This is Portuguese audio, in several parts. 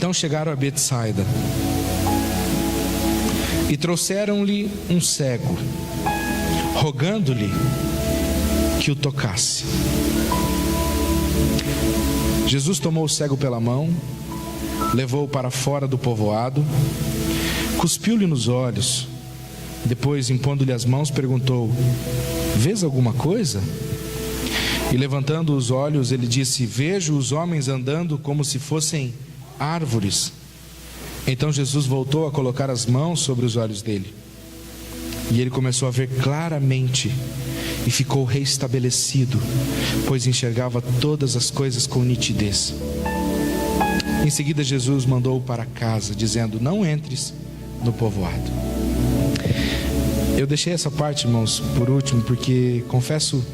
Então chegaram a Betsaida e trouxeram-lhe um cego, rogando-lhe que o tocasse. Jesus tomou o cego pela mão, levou-o para fora do povoado, cuspiu-lhe nos olhos, depois, impondo-lhe as mãos, perguntou: vês alguma coisa? E levantando os olhos, ele disse: vejo os homens andando como se fossem árvores. Então Jesus voltou a colocar as mãos sobre os olhos dele, e ele começou a ver claramente e ficou restabelecido, pois enxergava todas as coisas com nitidez. Em seguida Jesus mandou-o para casa, dizendo: não entres no povoado. Eu deixei essa parte, irmãos, por último, porque, confesso,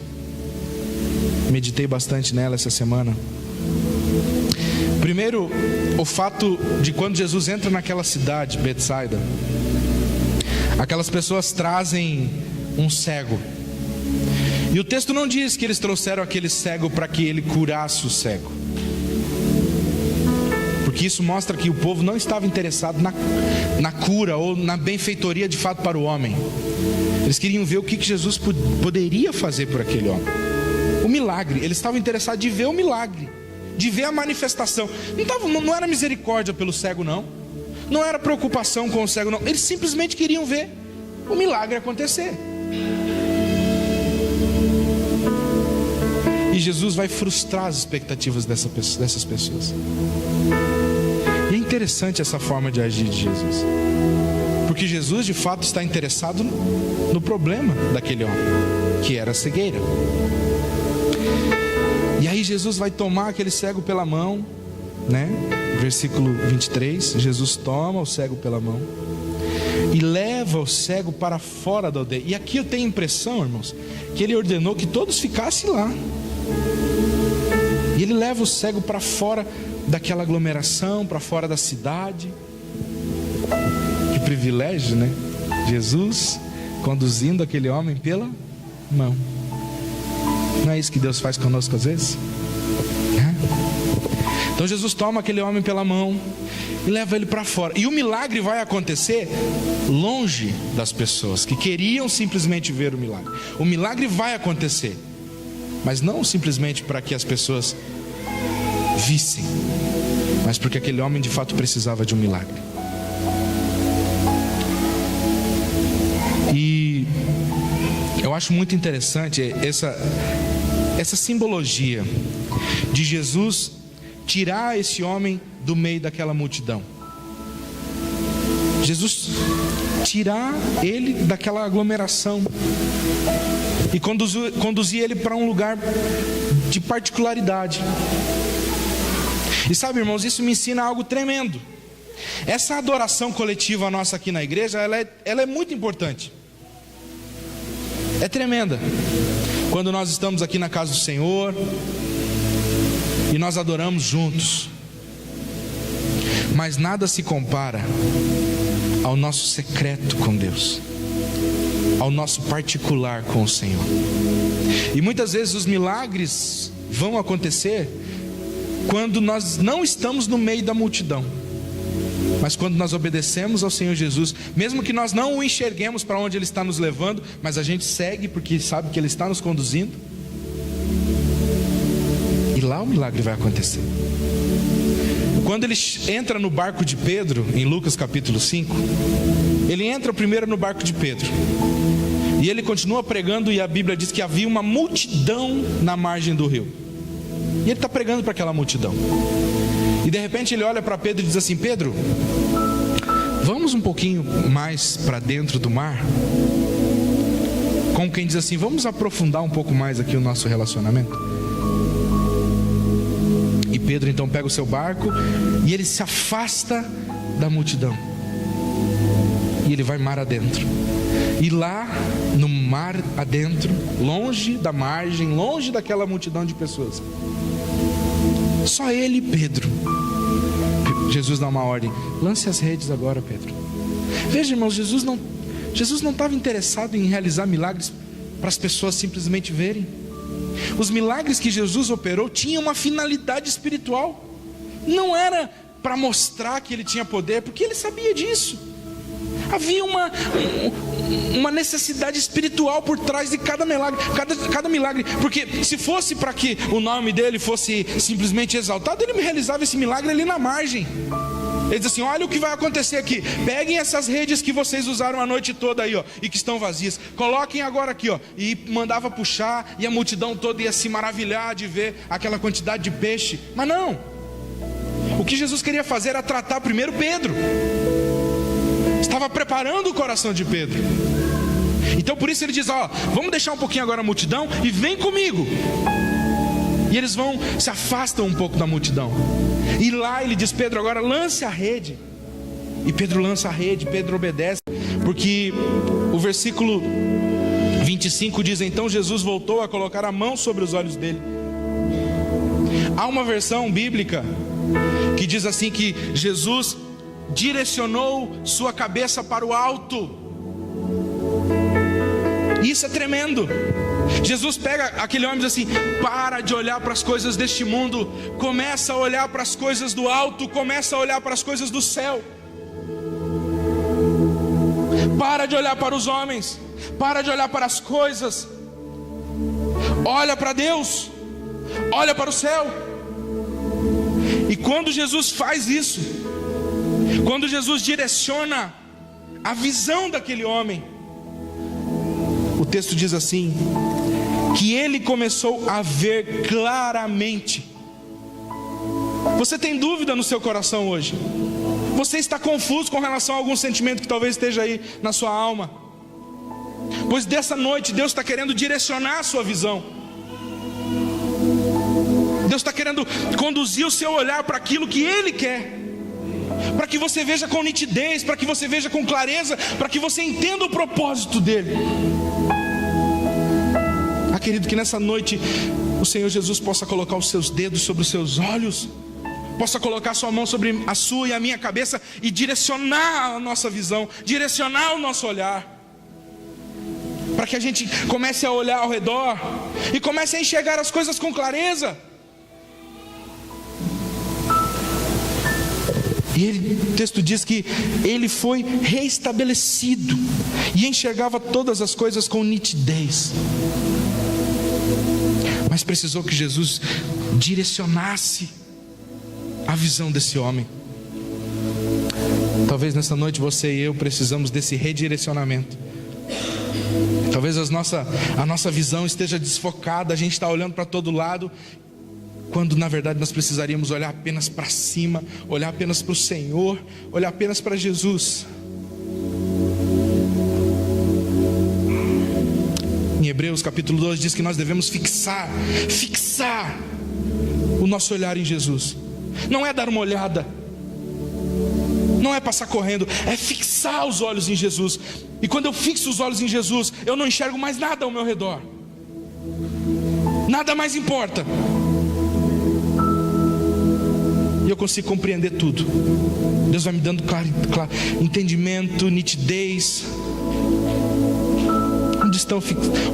meditei bastante nela essa semana. Primeiro, o fato de quando Jesus entra naquela cidade, Betsaida, aquelas pessoas trazem um cego. E o texto não diz que eles trouxeram aquele cego para que ele curasse o cego, porque isso mostra que o povo não estava interessado na cura ou na benfeitoria de fato para o homem. Eles queriam ver o que Jesus poderia fazer por aquele homem, o milagre. Eles estavam interessados de ver o milagre, de ver a manifestação. Não era misericórdia pelo cego, não era preocupação com o cego, não. Eles simplesmente queriam ver o milagre acontecer. E Jesus vai frustrar as expectativas dessas pessoas. E é interessante essa forma de agir de Jesus, porque Jesus de fato está interessado no problema daquele homem, que era a cegueira. E aí Jesus vai tomar aquele cego pela mão, né? Versículo 23, Jesus toma o cego pela mão e leva o cego para fora da aldeia. E aqui eu tenho a impressão, irmãos, que ele ordenou que todos ficassem lá. E ele leva o cego para fora daquela aglomeração, para fora da cidade. Que privilégio, né? Jesus conduzindo aquele homem pela mão. Não é isso que Deus faz conosco às vezes? Então Jesus toma aquele homem pela mão e leva ele para fora. E o milagre vai acontecer longe das pessoas que queriam simplesmente ver o milagre. O milagre vai acontecer, mas não simplesmente para que as pessoas vissem, mas porque aquele homem de fato precisava de um milagre. E eu acho muito interessante essa simbologia de Jesus tirar esse homem do meio daquela multidão. Jesus tirar ele daquela aglomeração e conduzir ele para um lugar de particularidade. E sabe, irmãos, isso me ensina algo tremendo. Essa adoração coletiva nossa aqui na igreja, ela é muito importante. É tremenda. Quando nós estamos aqui na casa do Senhor e nós adoramos juntos, mas nada se compara ao nosso secreto com Deus, ao nosso particular com o Senhor. E muitas vezes os milagres vão acontecer quando nós não estamos no meio da multidão, mas quando nós obedecemos ao Senhor Jesus, mesmo que nós não o enxerguemos para onde Ele está nos levando, mas a gente segue porque sabe que Ele está nos conduzindo, e lá o milagre vai acontecer. Quando ele entra no barco de Pedro, em Lucas capítulo 5, ele entra primeiro no barco de Pedro, e ele continua pregando, e a Bíblia diz que havia uma multidão na margem do rio, e ele está pregando para aquela multidão, e de repente ele olha para Pedro e diz assim: Pedro, vamos um pouquinho mais para dentro do mar, como quem diz assim, vamos aprofundar um pouco mais aqui o nosso relacionamento. E Pedro então pega o seu barco e ele se afasta da multidão, e ele vai mar adentro. E lá no mar adentro, longe da margem, longe daquela multidão de pessoas, só ele e Pedro, Jesus dá uma ordem: lance as redes agora, Pedro. Veja, irmãos, Jesus não estava interessado em realizar milagres para as pessoas simplesmente verem. Os milagres que Jesus operou tinham uma finalidade espiritual. Não era para mostrar que ele tinha poder, porque ele sabia disso. Havia uma necessidade espiritual por trás de cada milagre, porque se fosse para que o nome dele fosse simplesmente exaltado, ele realizava esse milagre ali na margem. Ele diz assim: olha o que vai acontecer aqui, peguem essas redes que vocês usaram a noite toda aí, ó, e que estão vazias, coloquem agora aqui, ó, e mandava puxar, e a multidão toda ia se maravilhar de ver aquela quantidade de peixe. Mas não, o que Jesus queria fazer era tratar primeiro Pedro, estava preparando o coração de Pedro. Então por isso ele diz: ó, vamos deixar um pouquinho agora a multidão e vem comigo. E eles se afastam um pouco da multidão. E lá ele diz: Pedro, agora lance a rede. E Pedro lança a rede, Pedro obedece. Porque o versículo 25 diz: então Jesus voltou a colocar a mão sobre os olhos dele. Há uma versão bíblica que diz assim, que Jesus direcionou sua cabeça para o alto. Isso é tremendo. Jesus pega aquele homem e diz assim: para de olhar para as coisas deste mundo, começa a olhar para as coisas do alto, começa a olhar para as coisas do céu. Para de olhar para os homens, para de olhar para as coisas, olha para Deus, olha para o céu. E quando Jesus faz isso, quando Jesus direciona a visão daquele homem, o texto diz assim, que ele começou a ver claramente. Você tem dúvida no seu coração hoje? Você está confuso com relação a algum sentimento que talvez esteja aí na sua alma? Pois dessa noite Deus está querendo direcionar a sua visão. Deus está querendo conduzir o seu olhar para aquilo que Ele quer, para que você veja com nitidez, para que você veja com clareza, para que você entenda o propósito dEle. Querido, que nessa noite o Senhor Jesus possa colocar os seus dedos sobre os seus olhos, possa colocar a sua mão sobre a sua e a minha cabeça e direcionar a nossa visão, direcionar o nosso olhar, para que a gente comece a olhar ao redor e comece a enxergar as coisas com clareza. E o texto diz que ele foi reestabelecido e enxergava todas as coisas com nitidez. Mas precisou que Jesus direcionasse a visão desse homem. Talvez nessa noite você e eu precisamos desse redirecionamento. Talvez a nossa visão esteja desfocada, a gente está olhando para todo lado, quando na verdade nós precisaríamos olhar apenas para cima, olhar apenas para o Senhor, olhar apenas para Jesus. Em Hebreus capítulo 12 diz que nós devemos fixar o nosso olhar em Jesus. Não é dar uma olhada, não é passar correndo, é fixar os olhos em Jesus. E quando eu fixo os olhos em Jesus, eu não enxergo mais nada ao meu redor, nada mais importa, e eu consigo compreender tudo. Deus vai me dando entendimento, nitidez.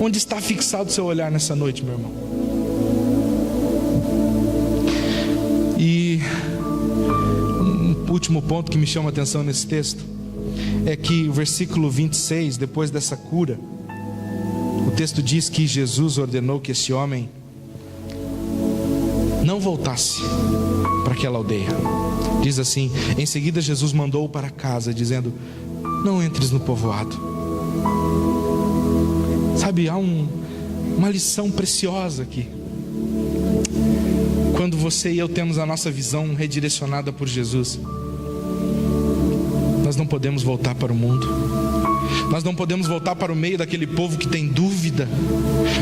Onde está fixado o seu olhar nessa noite, meu irmão? E um último ponto que me chama a atenção nesse texto é que o versículo 26, depois dessa cura, o texto diz que Jesus ordenou que esse homem não voltasse para aquela aldeia. Diz assim: em seguida Jesus mandou-o para casa, dizendo: não entres no povoado. Sabe, há uma lição preciosa aqui. Quando você e eu temos a nossa visão redirecionada por Jesus, nós não podemos voltar para o mundo, nós não podemos voltar para o meio daquele povo que tem dúvida,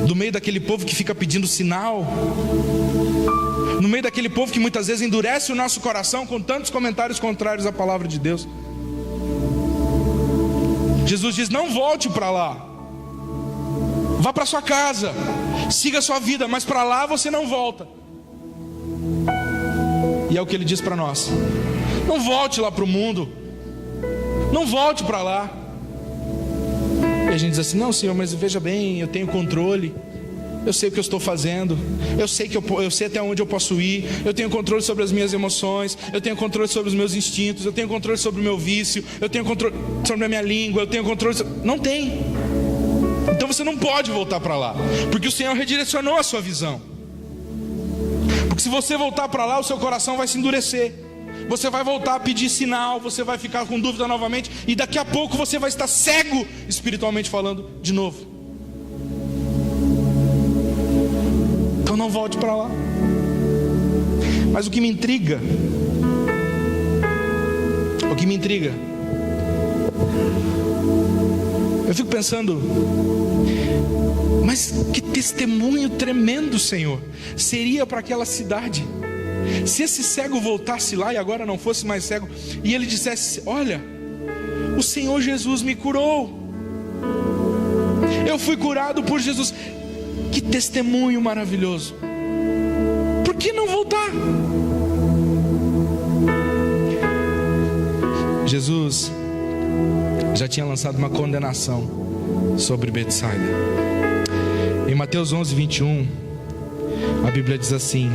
do meio daquele povo que fica pedindo sinal, no meio daquele povo que muitas vezes endurece o nosso coração com tantos comentários contrários à palavra de Deus. Jesus diz: não volte para lá, vá para sua casa, siga a sua vida, mas para lá você não volta. E é o que ele diz para nós: não volte lá para o mundo, não volte para lá. E a gente diz assim: não, Senhor, mas veja bem, eu tenho controle. eu sei o que eu estou fazendo, eu sei até onde eu posso ir, eu tenho controle sobre as minhas emoções, eu tenho controle sobre os meus instintos, eu tenho controle sobre o meu vício, eu tenho controle sobre a minha língua, eu tenho controle sobre... Não tem. Então você não pode voltar para lá, porque o Senhor redirecionou a sua visão. Porque se você voltar para lá, o seu coração vai se endurecer, você vai voltar a pedir sinal, você vai ficar com dúvida novamente, e daqui a pouco você vai estar cego, espiritualmente falando, de novo. Então não volte para lá. Mas o que me intriga, eu fico pensando, mas que testemunho tremendo, Senhor, seria para aquela cidade, se esse cego voltasse lá e agora não fosse mais cego, e ele dissesse: olha, o Senhor Jesus me curou, eu fui curado por Jesus. Que testemunho maravilhoso. Por que não voltar? Jesus já tinha lançado uma condenação sobre Betsaida. Em Mateus 11, 21, a Bíblia diz assim: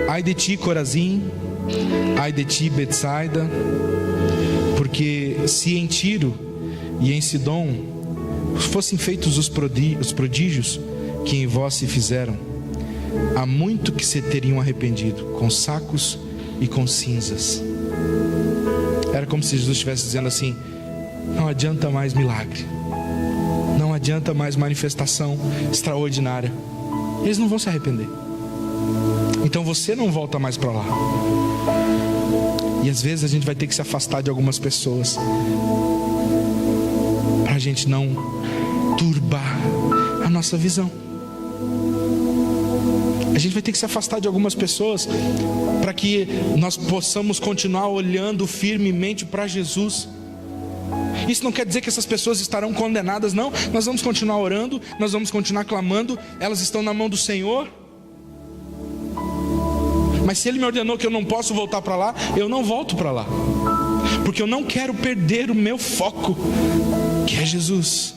ai de ti, Corazim, ai de ti, Betsaida, porque se em Tiro e em Sidom fossem feitos os prodígios que em vós se fizeram, há muito que se teriam arrependido, com sacos e com cinzas. Era como se Jesus estivesse dizendo assim: não adianta mais milagre, não adianta mais manifestação extraordinária, eles não vão se arrepender, então você não volta mais para lá. E às vezes a gente vai ter que se afastar de algumas pessoas, para a gente não turbar a nossa visão. A gente vai ter que se afastar de algumas pessoas, para que nós possamos continuar olhando firmemente para Jesus. Isso não quer dizer que essas pessoas estarão condenadas, não. Nós vamos continuar orando, nós vamos continuar clamando, elas estão na mão do Senhor. Mas se Ele me ordenou que eu não posso voltar para lá, eu não volto para lá, porque eu não quero perder o meu foco, que é Jesus.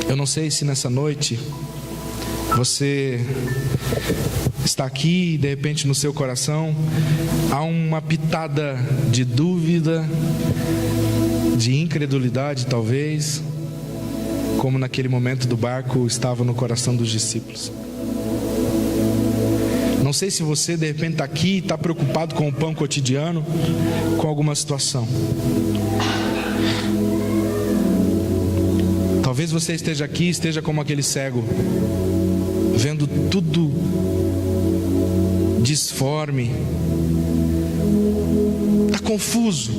Eu não sei se nessa noite você está aqui e de repente no seu coração há uma pitada de dúvida, de incredulidade talvez, como naquele momento do barco estava no coração dos discípulos. Não sei se você de repente está aqui e está preocupado com o pão cotidiano, com alguma situação. Talvez você esteja aqui, esteja como aquele cego, vendo tudo disforme, está confuso.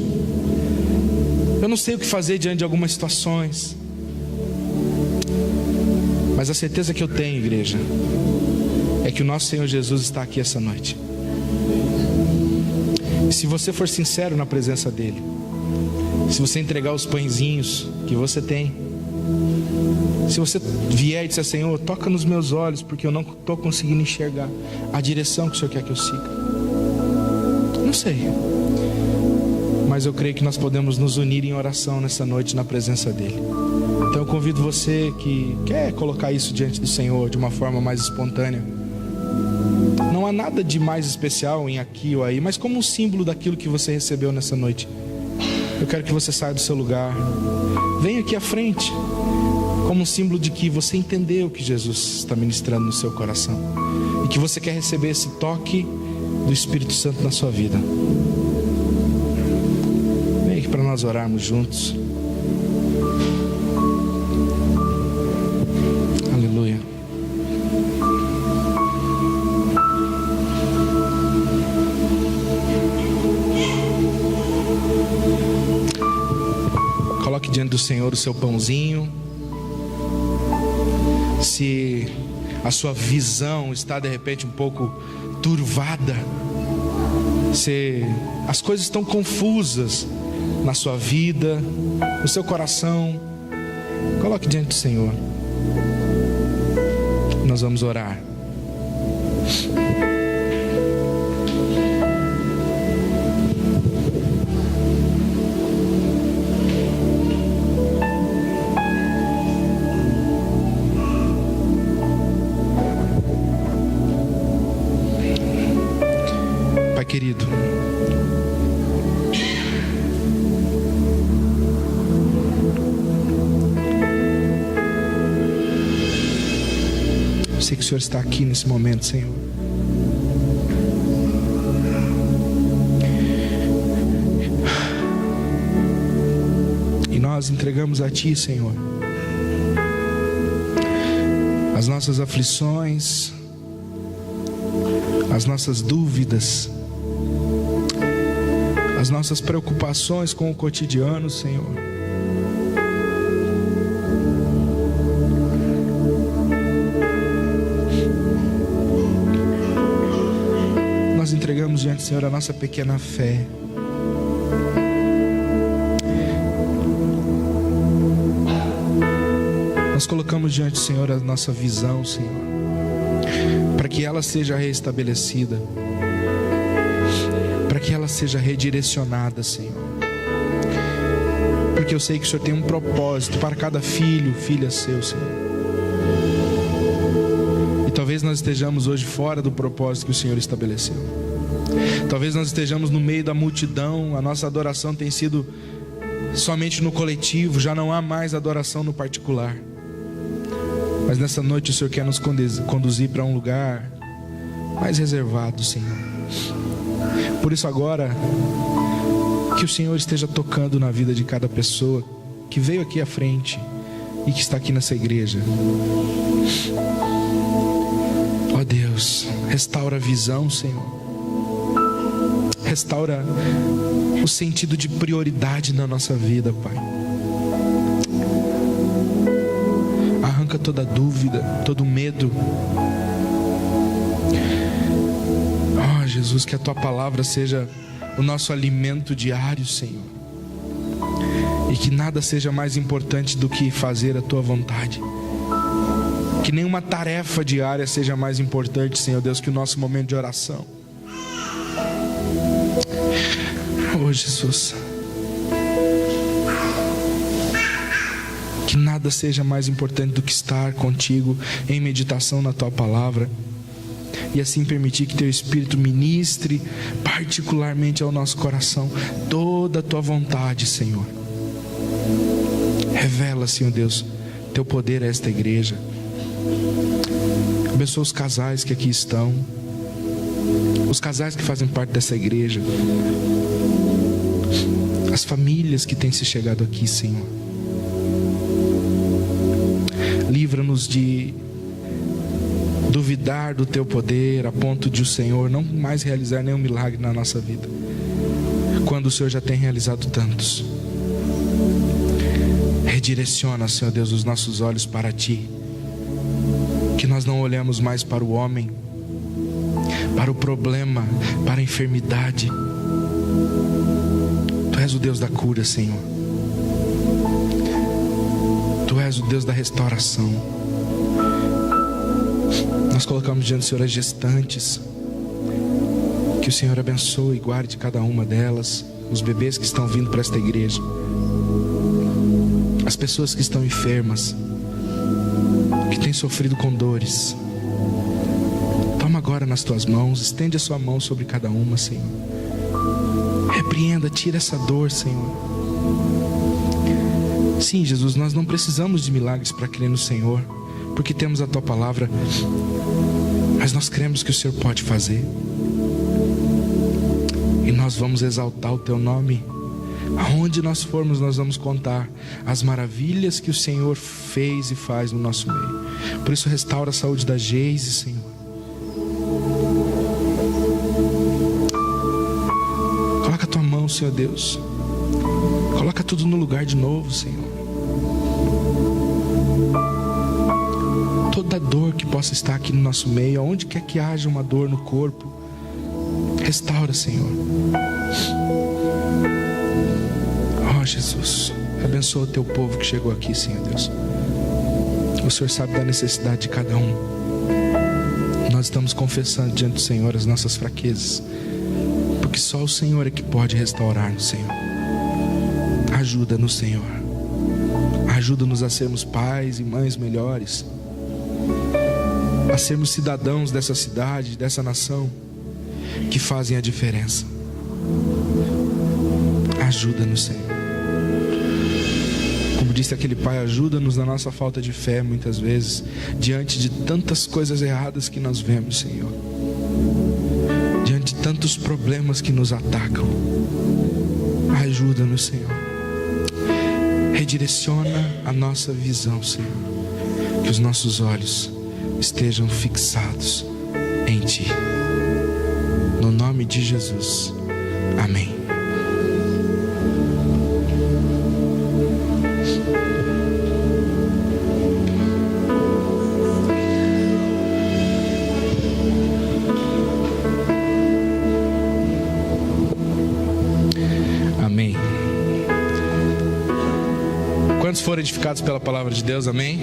Eu não sei o que fazer diante de algumas situações, mas a certeza que eu tenho, igreja, é que o nosso Senhor Jesus está aqui essa noite. E se você for sincero na presença dEle, se você entregar os pãezinhos que você tem, se você vier e disser: Senhor, toca nos meus olhos, porque eu não estou conseguindo enxergar a direção que o Senhor quer que eu siga. Não sei, mas eu creio que nós podemos nos unir em oração nessa noite na presença dEle. Então eu convido você que quer colocar isso diante do Senhor de uma forma mais espontânea. Não há nada de mais especial em aqui ou aí, mas como um símbolo daquilo que você recebeu nessa noite, eu quero que você saia do seu lugar, venha aqui à frente, como um símbolo de que você entendeu que Jesus está ministrando no seu coração e que você quer receber esse toque do Espírito Santo na sua vida. Vem aqui para nós orarmos juntos. Aleluia. Coloque diante do Senhor o seu pãozinho. Se a sua visão está de repente um pouco turvada, se as coisas estão confusas na sua vida, no seu coração, coloque diante do Senhor. Nós vamos orar. querido, eu sei que o Senhor está aqui nesse momento, Senhor. E nós entregamos a Ti, Senhor, as nossas aflições, as nossas dúvidas, as nossas preocupações com o cotidiano, Senhor. Nós entregamos diante do Senhor a nossa pequena fé. Nós colocamos diante do Senhor a nossa visão, Senhor, para que ela seja restabelecida, para que ela seja redirecionada, Senhor. Porque eu sei que o Senhor tem um propósito para cada filho, filha seu, Senhor. E talvez nós estejamos hoje fora do propósito que o Senhor estabeleceu. Talvez nós estejamos no meio da multidão, a nossa adoração tem sido somente no coletivo, já não há mais adoração no particular. Mas nessa noite o Senhor quer nos conduzir para um lugar mais reservado, Senhor. Por isso agora, que o Senhor esteja tocando na vida de cada pessoa que veio aqui à frente e que está aqui nessa igreja. Ó Deus, restaura a visão, Senhor. Restaura o sentido de prioridade na nossa vida, Pai. Arranca toda dúvida, todo medo. Ó Jesus, que a Tua palavra seja o nosso alimento diário, Senhor. E que nada seja mais importante do que fazer a Tua vontade. Que nenhuma tarefa diária seja mais importante, Senhor Deus, que o nosso momento de oração. Oh Jesus, que nada seja mais importante do que estar contigo em meditação na Tua palavra, e assim permitir que Teu Espírito ministre particularmente ao nosso coração toda a Tua vontade, Senhor. Revela, Senhor Deus, Teu poder a esta igreja. Abençoa os casais que aqui estão, os casais que fazem parte dessa igreja, as famílias que têm se chegado aqui, Senhor. Livra-nos de duvidar do Teu poder a ponto de o Senhor não mais realizar nenhum milagre na nossa vida, quando o Senhor já tem realizado tantos. Redireciona, Senhor Deus, os nossos olhos para Ti, que nós não olhamos mais para o homem, para o problema, para a enfermidade. Tu és o Deus da cura, Senhor. Tu és o Deus da restauração. Nós colocamos diante do Senhor as gestantes. Que o Senhor abençoe e guarde cada uma delas, os bebês que estão vindo para esta igreja, as pessoas que estão enfermas, que têm sofrido com dores. Toma agora nas Tuas mãos, estende a Sua mão sobre cada uma, Senhor. Repreenda, tira essa dor, Senhor. Sim, Jesus, nós não precisamos de milagres para crer no Senhor, porque temos a Tua palavra, mas nós cremos que o Senhor pode fazer, e nós vamos exaltar o Teu nome. Aonde nós formos, nós vamos contar as maravilhas que o Senhor fez e faz no nosso meio. Por isso, restaura a saúde da Geise, Senhor. Coloca a Tua mão, Senhor Deus. Coloca tudo no lugar de novo, Senhor. Toda dor que possa estar aqui no nosso meio, aonde quer que haja uma dor no corpo, restaura, Senhor. Oh Jesus, abençoa o Teu povo que chegou aqui, Senhor Deus. O Senhor sabe da necessidade de cada um. Nós estamos confessando diante do Senhor as nossas fraquezas, porque só o Senhor é que pode restaurar-nos, Senhor. Ajuda-nos, Senhor. Ajuda-nos a sermos pais e mães melhores, a sermos cidadãos dessa cidade, dessa nação, que fazem a diferença. Ajuda-nos, Senhor. Como disse aquele pai, ajuda-nos na nossa falta de fé, muitas vezes, diante de tantas coisas erradas que nós vemos, Senhor. Diante de tantos problemas que nos atacam. Ajuda-nos, Senhor. Redireciona a nossa visão, Senhor. Que os nossos olhos estejam fixados em Ti. No nome de Jesus. Amém. Amém. Quantos foram edificados pela palavra de Deus? Amém?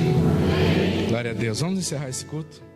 Glória a Deus. Vamos encerrar esse culto.